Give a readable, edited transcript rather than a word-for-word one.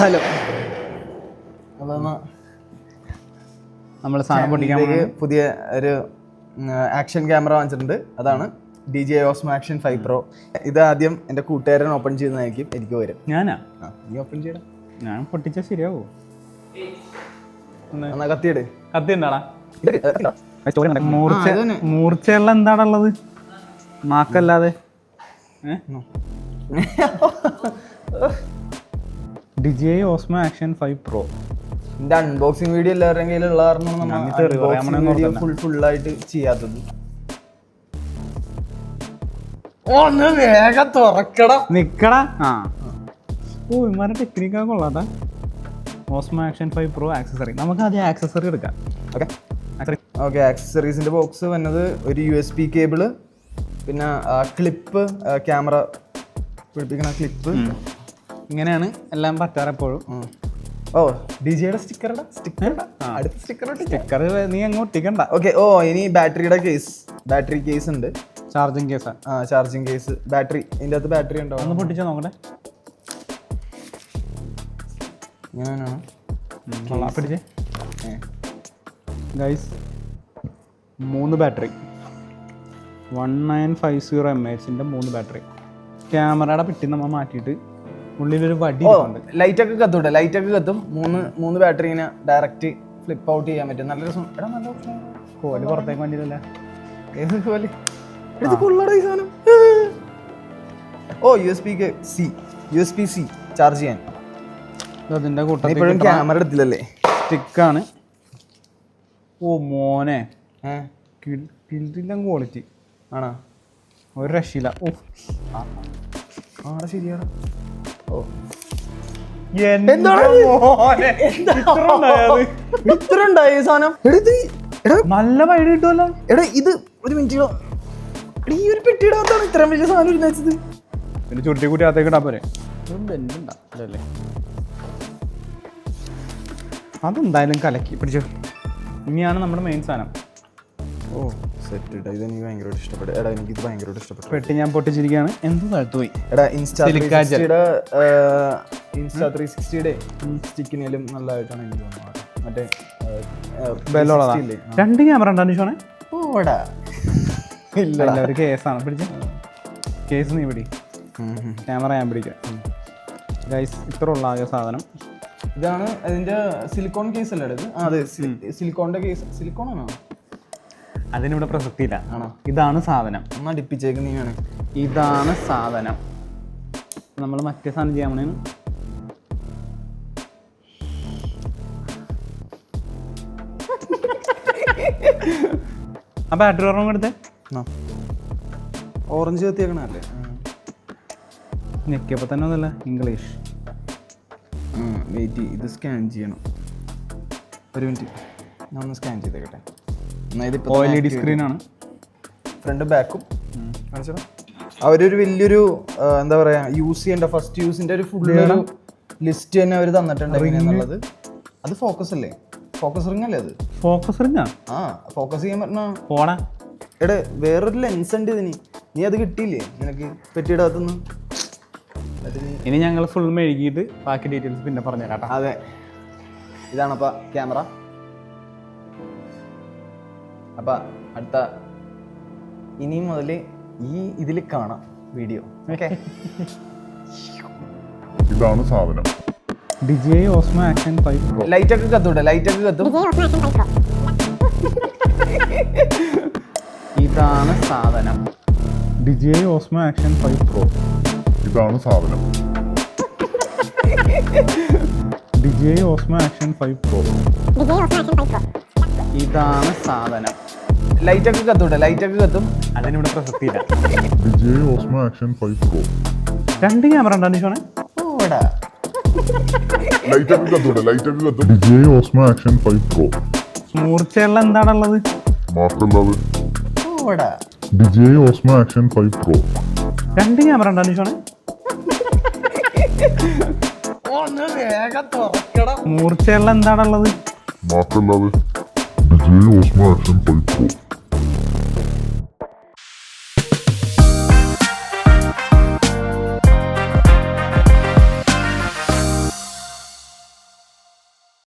Hello. നമ്മൾ സാധനം പൊട്ടിക്കാൻ പുതിയ ഒരു ആക്ഷൻ ക്യാമറ വാങ്ങിച്ചിട്ടുണ്ട്. അതാണ് DJI Osmo Action 5 Pro. ഇത് ആദ്യം എൻ്റെ കൂട്ടുകാരൻ ഓപ്പൺ ചെയ്യുന്നതായിരിക്കും. എനിക്ക് വരും. ഞാനാ? നീ ഓപ്പൺ ചെയ്യണം. ഞാൻ പൊട്ടിച്ചാൽ ശരിയാവോ? എന്നാ കത്തിയിട്. കത്തി എന്താടാ? മൂർച്ചയുള്ള എന്താണുള്ളത്? മാക്കല്ലാതെ DJI Osmo Action 5 Pro. ഇതിന്റെ അൺബോക്സിംഗ് വീഡിയോ എല്ലാവരുടെ കയ്യിലുള്ള വീഡിയോ ഫുള്ളായിട്ട് ചെയ്യാത്തത്. ഒന്ന് വേഗം തുറക്കണം. നിക്കടാ. ഓ ഇമാരുടെ ടെക്നിക്കാ കൊള്ളാട്ടാ. Osmo Action 5 Pro accessory. നമുക്ക് ആദ്യം ആക്സസറി എടുക്കാം. ഓക്കെ ആക്സസറീസിന്റെ ബോക്സ് വന്നത് ഒരു USB കേബിള്, പിന്നെ ക്ലിപ്പ്, ക്യാമറ പിടിപ്പിക്കണ ക്ലിപ്പ്. ഇങ്ങനെയാണ് എല്ലാം പറ്റാറ് എപ്പോഴും. ഓ DJയുടെ അടുത്ത സ്റ്റിക്കർ നീ അങ്ങ് ഒട്ടിക്കണ്ട. ഓക്കെ. ഓ ഇനി ബാറ്ററിയുടെ ബാറ്ററി കേസ് ഉണ്ട്. ചാർജിങ് കേസാ. Charging case. ബാറ്ററി ഇതിൻ്റെ അകത്ത് ബാറ്ററി ഉണ്ടോ? ഒന്ന് പൊട്ടിച്ചാൽ നോക്കട്ടെ. ഞാനാണ് പിടിച്ചേ ഗൈസ്. 3 battery 1950 mAh 3 battery. ക്യാമറയുടെ പെട്ടി നമ്മൾ മാറ്റിയിട്ട് ഉള്ളിലൊരു വടി ലൈറ്റ് ഒക്കെ കത്തൂട്ടെ. ലൈറ്റ് ഒക്കെ കത്തും. മൂന്ന് ബാറ്ററി ഇങ്ങനെ ഡയറക്റ്റ് ഫ്ലിപ്പ് ഔട്ട് ചെയ്യാൻ പറ്റും. നല്ല കോല് പുറത്തേക്ക് വന്നില്ല. ഏത് കോല്? ഓ USB-C ചാർജ് ചെയ്യാൻ. അതിന്റെ കൂട്ടത്തിൽ ഇപ്പോഴും ക്യാമറ എടുത്തില്ലല്ലേ? സ്റ്റിക്കാണ്. ഓ മോനെ കിട്ടില്ല ക്വാളിറ്റി ആണോ? ഒരു രക്ഷയില്ല. ഓ ആടെ ശരിയാണ്. ഓ ഇത്ര ഉണ്ടായി സാധനം. നല്ല വൈഡ് കിട്ടുമല്ലോ. എടാ ഇത് ഒരു മിനിറ്റ്. ഈ ഒരു പെട്ടിയുടെ അകത്താണ് ഇത്രയും വലിയ സാധനം ഇരുന്നത്. പിന്നെ ചുരുട്ടി കൂട്ടി അകത്തേക്ക് ഇടാൻ പോരെ. ബെൻഡുണ്ടല്ലേ? അതെന്തായാലും കലക്കി പിടിച്ചു. ഇനിയാണ് നമ്മുടെ മെയിൻ സാധനം. ഓ സെറ്റ്. ഇത് എനിക്ക് ഭയങ്കരമായിട്ട് ഇഷ്ടപ്പെട്ടു. എടാ എനിക്കിത് ഭയങ്കരമായിട്ട് ഇഷ്ടപ്പെട്ടു. പെട്ടി ഞാൻ പൊട്ടിച്ചിരിക്കുകയാണ്. എന്ത് താഴ്ത്തുപോയി. എടാ Insta360യുടെ സ്റ്റിക്കിനും നല്ലതായിട്ടാണ് എനിക്ക് തോന്നുന്നത്. മറ്റേ 2 ക്യാമറ ഉണ്ടോ ഷോണെ? ഓടാ ഇല്ല ഒരു കേസാണ്. പിടിച്ച കേസ് നീ പിടി. ക്യാമറ ഞാൻ പിടിക്കാം. ഗൈസ് ഇത്ര ഉള്ള ആകെ സാധനം. ഇതാണ് അതിന്റെ സിലിക്കോൺ കേസ് അല്ലേ ഇത്? അതെ സിലിക്കോണിന്റെ കേസ്. സിലിക്കോൺ ആണോ? അതിനിവിടെ പ്രസക്തിയില്ല. ആണോ? ഇതാണ് സാധനം. ഒന്ന് അടുപ്പിച്ചേക്ക് നീ വേണം. ഇതാണ് സാധനം. നമ്മൾ മറ്റേ സാധനം ചെയ്യാൻ വേണേന്. ആ ബാറ്ററി ഓർമ്മ എടുത്തേ. ഓറഞ്ച് കത്തിയേക്കണല്ലേ? ഞെക്കിയപ്പോ തന്നെ ഒന്നല്ല ഇംഗ്ലീഷ്. വെയിറ്റ്, ഇത് സ്കാൻ ചെയ്യണം. ഒരു മിനിറ്റ്, ഞാൻ ഒന്ന് സ്കാൻ ചെയ്തേക്കട്ടെ. OLED സ്ക്രീനാണ്. ഫ്രണ്ടും ബാക്കും കാണിച്ചോ. അവരൊരു വലിയൊരു എന്താ പറയാ യൂസ് ചെയ്യേണ്ട ഫസ്റ്റ് യൂസിന്റെ ഒരു ഫുൾ ലിസ്റ്റ് തന്നെ അവർ തന്നിട്ടുണ്ട് എന്നുള്ളത്. അത് ഫോക്കസ് അല്ലേ? ഫോക്കസ് റിംഗ് അല്ലേ അത്? Focus ring. ഫോക്കസ് ചെയ്യാൻ പറഞ്ഞ പോടാ. എടേ വേറൊരു ലെൻസ് ഉണ്ട് ഇതിന്. നീ അത് കിട്ടിയില്ലേ നിനക്ക് പെട്ടിയുടെ അകത്തുനിന്ന്? ഇനി ഞങ്ങൾ ഫുൾ മെഴുകിയിട്ട് ബാക്കി ഡീറ്റെയിൽസ് പിന്നെ പറഞ്ഞുതരാം. അതെ, ഇതാണപ്പ ക്യാമറ. അപ്പൊ അടുത്ത ഇനി മുതൽ ഈ ഇതിൽ കാണാം വീഡിയോ. ഓക്കെ, ഇതാണ് സാധനം. DJI Osmo Action 5 Pro. Light ഒക്കെ കത്തൂട്ടെ. ലൈറ്റ് ഒക്കെ കത്തും. ഇതാണ് സാധനം. DJI Osmo Action 5 Pro. ഇതാണ് സാധനം. DJI Osmo Action 5 Pro. ഇതാണ് സാധനം. ലൈറ്റ് ഒക്കെ കത്തൂട്ടെ. ലൈറ്റ് ഒക്കെ കത്തും. അതിനിവിടെ പ്രസക്തിയില്ല. DJI Osmo Action 5 Pro. 2 camera ഉണ്ടോ ഷോണെ? ഓടാ ലൈറ്റ് ഒക്കെ കത്തൂട്ടെ. ലൈറ്റ് ഒക്കെ കത്തും. DJI Osmo Action 5 Pro. മൂർച്ചയുള്ള എന്താണുള്ളത്? മാർക്കല്ലാതെ. ഓടാ DJI Osmo Action 5 Pro. 2 camera ഉണ്ടോ ഷോണെ? തുറക്കണം. മൂർച്ചയുള്ള എന്താണുള്ളത്? മാർക്കല്ലാതെ. DJI Osmo Action 5 Pro.